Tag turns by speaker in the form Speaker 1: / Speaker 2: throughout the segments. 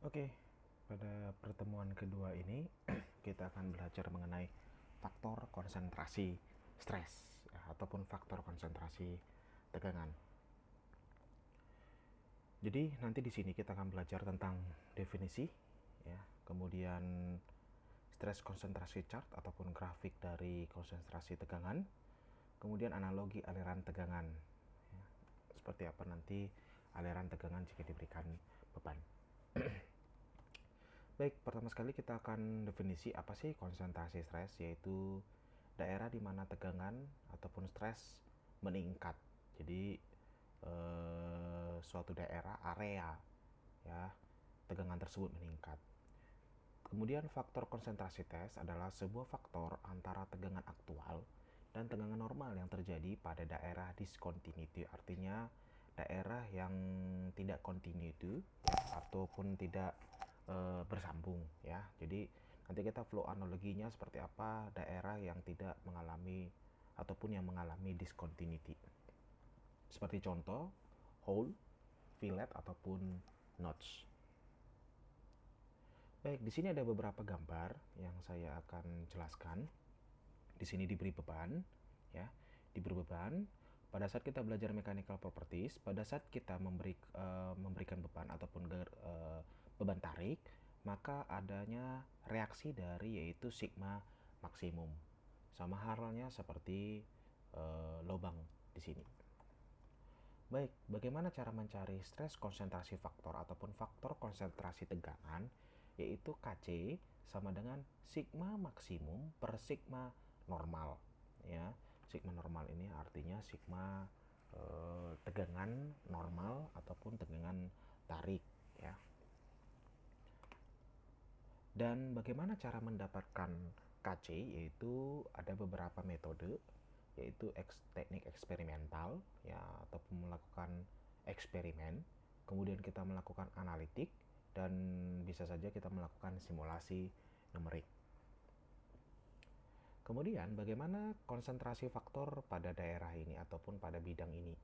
Speaker 1: Oke, pada pertemuan kedua ini kita akan belajar mengenai faktor konsentrasi stres ya, ataupun faktor konsentrasi tegangan. Jadi nanti di sini kita akan belajar tentang definisi ya, kemudian stres konsentrasi chart ataupun grafik dari konsentrasi tegangan, kemudian analogi aliran tegangan. Ya, seperti apa nanti aliran tegangan jika diberikan beban. Baik, pertama sekali kita akan definisi apa sih konsentrasi stres, yaitu daerah di mana tegangan ataupun stres meningkat. Jadi suatu daerah area ya tegangan tersebut meningkat. Kemudian faktor konsentrasi tes adalah sebuah faktor antara tegangan aktual dan tegangan normal yang terjadi pada daerah discontinuity, artinya daerah yang tidak continuity ataupun tidak bersambung ya. Jadi nanti kita flow analoginya seperti apa daerah yang tidak mengalami ataupun yang mengalami discontinuity. Seperti contoh hole, fillet ataupun notch. Baik, di sini ada beberapa gambar yang saya akan jelaskan. Di sini diberi beban ya. Diberi beban pada saat kita belajar mechanical properties, pada saat kita memberikan beban ataupun beban tarik, maka adanya reaksi dari yaitu sigma maksimum. Sama halnya seperti lubang di sini. Baik, bagaimana cara mencari stres konsentrasi faktor ataupun faktor konsentrasi tegangan, yaitu Kc sama dengan sigma maksimum per sigma normal ya. Sigma normal ini artinya sigma tegangan normal ataupun tegangan tarik ya. Dan bagaimana cara mendapatkan Kc, yaitu ada beberapa metode, yaitu teknik eksperimental ya, ataupun melakukan eksperimen, kemudian kita melakukan analitik, dan bisa saja kita melakukan simulasi numerik. Kemudian bagaimana konsentrasi faktor pada daerah ini ataupun pada bidang ini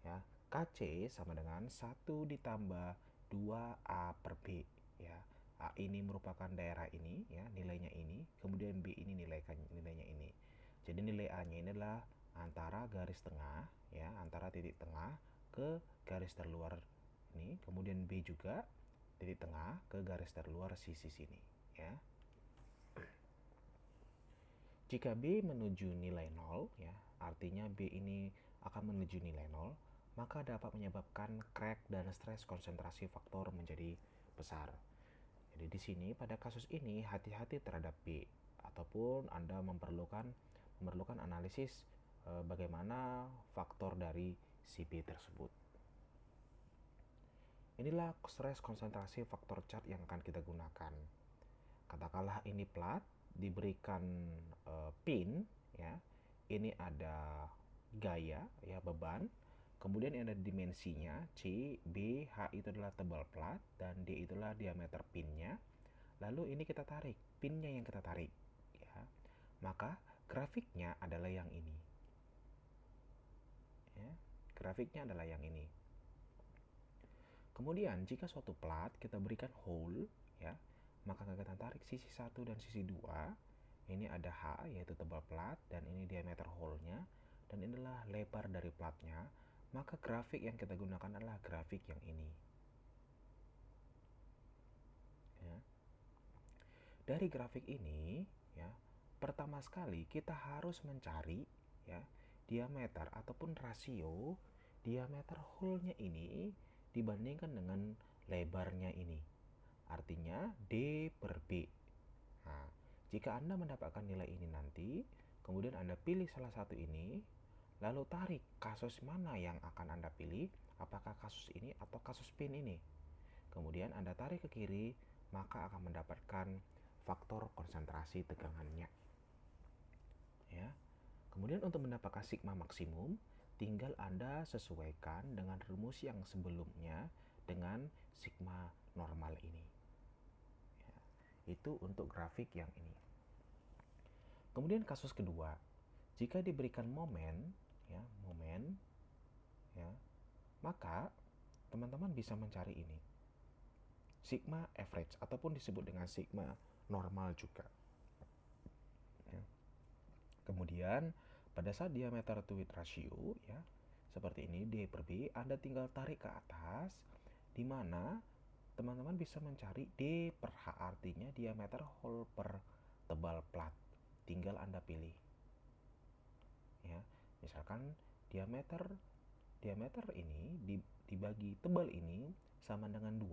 Speaker 1: ya. Kc sama dengan 1 ditambah 2A per B ya. A ini merupakan daerah ini ya, nilainya ini, kemudian B ini nilainya ini. Jadi nilai A-nya ini adalah antara garis tengah ya, antara titik tengah ke garis terluar ini, kemudian B juga titik tengah ke garis terluar sisi sini ya. Jika B menuju nilai 0 ya, artinya B ini akan menuju nilai 0, maka dapat menyebabkan crack dan stres konsentrasi faktor menjadi besar. Jadi di sini pada kasus ini hati-hati terhadap B, ataupun Anda memerlukan analisis bagaimana faktor dari si B tersebut. Inilah stres konsentrasi faktor chart yang akan kita gunakan. Katakanlah ini plat diberikan pin ya. Ini ada gaya ya, beban. Kemudian ada dimensinya C, B, H itu adalah tebal plat, dan D itulah diameter pinnya. Lalu ini kita tarik, pinnya yang kita tarik ya. Maka grafiknya adalah yang ini. Ya, grafiknya adalah yang ini. Kemudian jika suatu plat kita berikan hole ya, maka kita tarik sisi 1 dan sisi 2. Ini ada H yaitu tebal plat, dan ini diameter hole-nya, dan inilah lebar dari platnya. Maka grafik yang kita gunakan adalah grafik yang ini ya. Dari grafik ini ya, pertama sekali kita harus mencari ya diameter ataupun rasio diameter hole-nya ini dibandingkan dengan lebarnya ini. Artinya D per B. Nah, jika Anda mendapatkan nilai ini nanti, kemudian Anda pilih salah satu ini, lalu tarik kasus mana yang akan Anda pilih, apakah kasus ini atau kasus pin ini. Kemudian Anda tarik ke kiri, maka akan mendapatkan faktor konsentrasi tegangannya. Ya. Kemudian untuk mendapatkan sigma maksimum, tinggal Anda sesuaikan dengan rumus yang sebelumnya dengan sigma normal ini. Ya. Itu untuk grafik yang ini. Kemudian kasus kedua, jika diberikan momen ya, maka teman-teman bisa mencari ini. sigma average ataupun disebut dengan sigma normal juga. Ya. Kemudian pada saat diameter to width ratio ya seperti ini D per B, Anda tinggal tarik ke atas di mana teman-teman bisa mencari D per H, artinya diameter whole per tebal plat. Tinggal Anda pilih. Ya, misalkan diameter ini dibagi tebal ini sama dengan 2,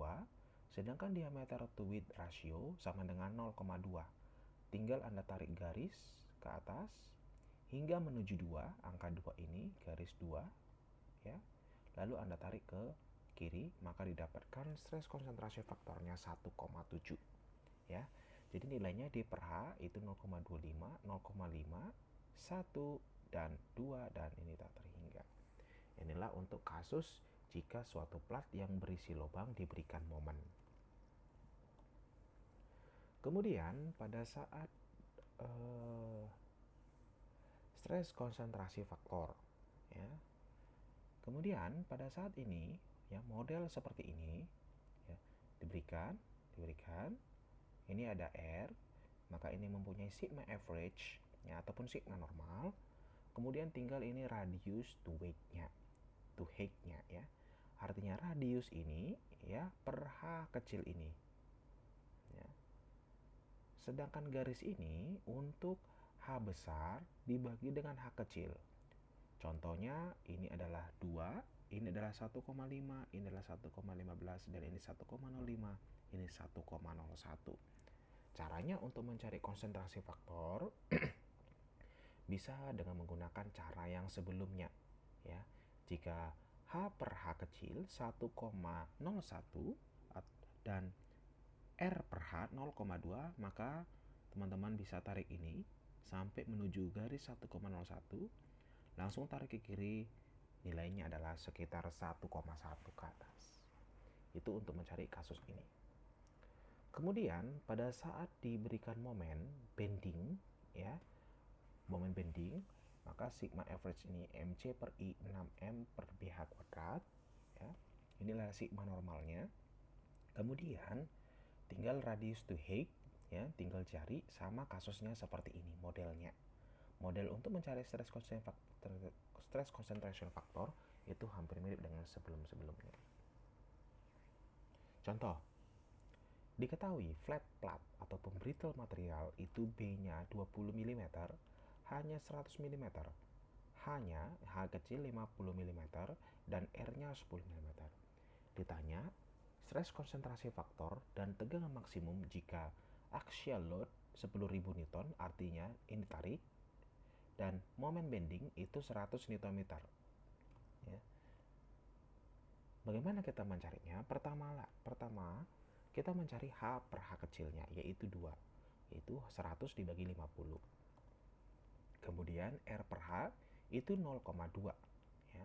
Speaker 1: sedangkan diameter to width ratio sama dengan 0,2. Tinggal Anda tarik garis ke atas hingga menuju 2, angka 2 ini, garis 2 ya. Lalu Anda tarik ke kiri, maka didapatkan stres konsentrasi faktornya 1,7 ya. Jadi nilainya D per H itu 0,25, 0,5, 1 dan 2 dan ini tak terhingga. Inilah untuk kasus jika suatu plat yang berisi lubang diberikan momen. Kemudian pada saat stres konsentrasi faktor ya. Kemudian pada saat ini ya model seperti ini ya diberikan ini ada R, maka ini mempunyai sigma average ya ataupun sigma normal. Kemudian tinggal ini radius to height-nya ya. Artinya radius ini ya per H kecil ini. Ya. Sedangkan garis ini untuk H besar dibagi dengan H kecil. Contohnya ini adalah 2, ini adalah 1,5, ini adalah 1,15 dan ini 1,05, ini 1,01. Caranya untuk mencari konsentrasi faktor bisa dengan menggunakan cara yang sebelumnya ya. Jika H per H kecil 1,01 dan R per H 0,2, maka teman-teman bisa tarik ini sampai menuju garis 1,01, langsung tarik ke kiri, nilainya adalah sekitar 1,1 ke atas. Itu untuk mencari kasus ini. Kemudian pada saat diberikan momen bending ya, momen bending, maka sigma average ini MC per I 6M per BH kuadrat ya. Inilah sigma normalnya. Kemudian tinggal radius to height ya, tinggal cari sama kasusnya seperti ini modelnya. Model untuk mencari stress concentration factor itu hampir mirip dengan sebelum-sebelumnya. Contoh, diketahui flat plat ataupun brittle material itu B-nya 20 mm, H-nya 100 mm, H-nya H kecil 50 mm dan R-nya 10 mm. Ditanya stres konsentrasi faktor dan tegangan maksimum jika axial load 10.000 Newton, artinya ini tarik, dan momen bending itu 100 Nm. Ya. Bagaimana kita mencarinya? Pertama kita mencari H per H kecilnya, yaitu 2, yaitu 100 dibagi 50. Kemudian R per H itu 0,2 ya.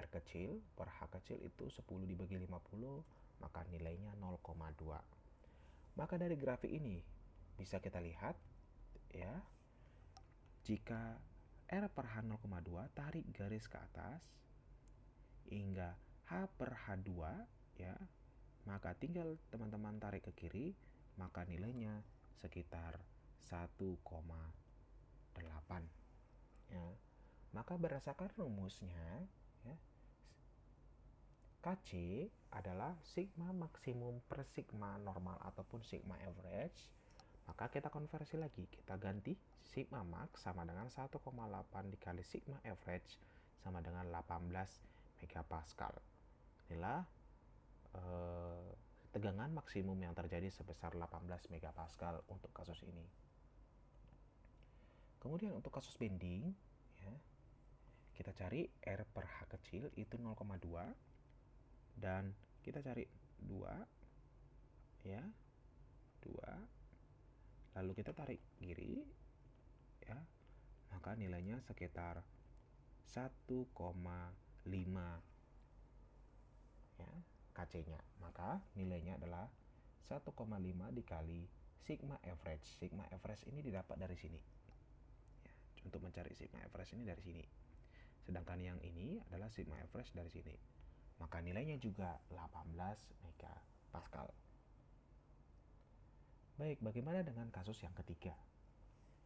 Speaker 1: R kecil per H kecil itu 10 dibagi 50, maka nilainya 0,2. Maka dari grafik ini bisa kita lihat ya, jika R per H 0,2, tarik garis ke atas hingga H per H2 ya, maka tinggal teman-teman tarik ke kiri, maka nilainya sekitar 1,8 ya. Maka berdasarkan rumusnya ya, Kc adalah sigma maksimum per sigma normal ataupun sigma average. Maka kita konversi lagi, kita ganti sigma max sama dengan 1,8 dikali sigma average sama dengan 18 megapascal. Inilah tegangan maksimum yang terjadi sebesar 18 megapascal untuk kasus ini. Kemudian untuk kasus bending ya, kita cari R per H kecil itu 0,2 dan kita cari 2 ya, 2, lalu kita tarik kiri ya, maka nilainya sekitar 1,5 ya, Kc-nya. Maka nilainya adalah 1,5 dikali sigma average. Sigma average ini didapat dari sini ya, untuk mencari sigma average ini dari sini, sedangkan yang ini adalah sigma average dari sini, maka nilainya juga 18 megapascal. Baik, bagaimana dengan kasus yang ketiga?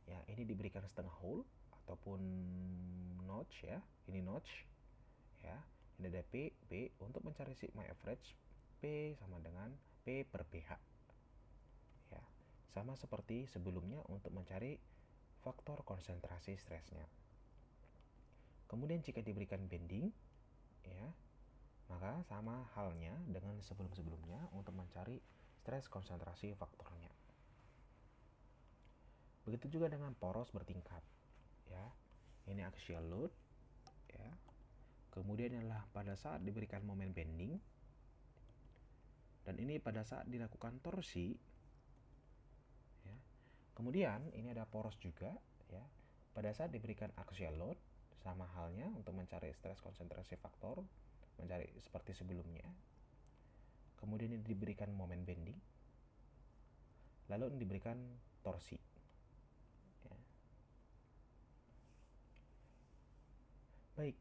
Speaker 1: Ya, ini diberikan setengah hole ataupun notch ya. Ini notch ya. Ini ada P, P untuk mencari sigma average P sama dengan P per PH. Ya. Sama seperti sebelumnya untuk mencari faktor konsentrasi stresnya. Kemudian jika diberikan bending ya, maka sama halnya dengan sebelum-sebelumnya untuk mencari stres konsentrasi faktornya. Begitu juga dengan poros bertingkat ya. Ini axial load ya. Kemudian adalah pada saat diberikan momen bending, dan ini pada saat dilakukan torsi ya. Kemudian ini ada poros juga ya. Pada saat diberikan axial load, sama halnya untuk mencari stres konsentrasi faktor, mencari seperti sebelumnya. Kemudian ini diberikan momen bending, lalu ini diberikan torsi ya. Baik,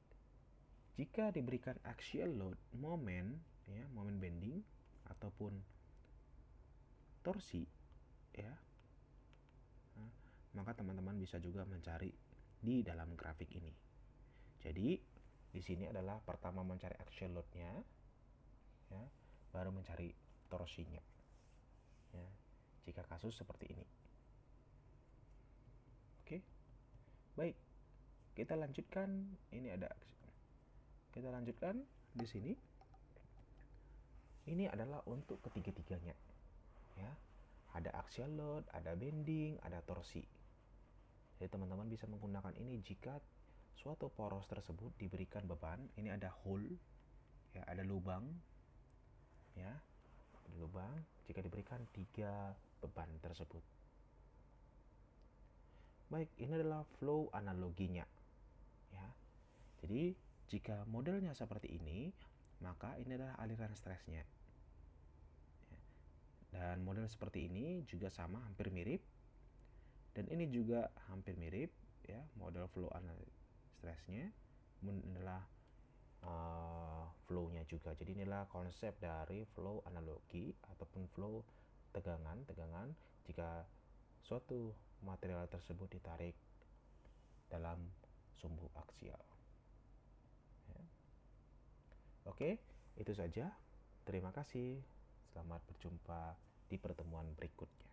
Speaker 1: jika diberikan axial load, momen ya, momen bending ataupun torsi ya, maka teman-teman bisa juga mencari di dalam grafik ini. Jadi di sini adalah pertama mencari axial load-nya ya, baru mencari torsinya ya, jika kasus seperti ini. Oke. Baik, kita lanjutkan. Ini ada, kita lanjutkan di sini. Ini adalah untuk ketiga-tiganya ya. Ada axial load, ada bending, ada torsi. Jadi teman-teman bisa menggunakan ini jika suatu poros tersebut diberikan beban. Ini ada hole ya, ada lubang ya, ada lubang jika diberikan 3 beban tersebut. Baik, ini adalah flow analoginya ya. Jadi jika modelnya seperti ini, maka ini adalah aliran stresnya ya. Dan model seperti ini juga sama, hampir mirip. Dan ini juga hampir mirip ya, model flow stresnya. Ini adalah flow-nya juga. Jadi inilah konsep dari flow analogi ataupun flow tegangan jika suatu material tersebut ditarik dalam sumbu aksial ya. Oke, itu saja. Terima kasih. Selamat berjumpa di pertemuan berikutnya.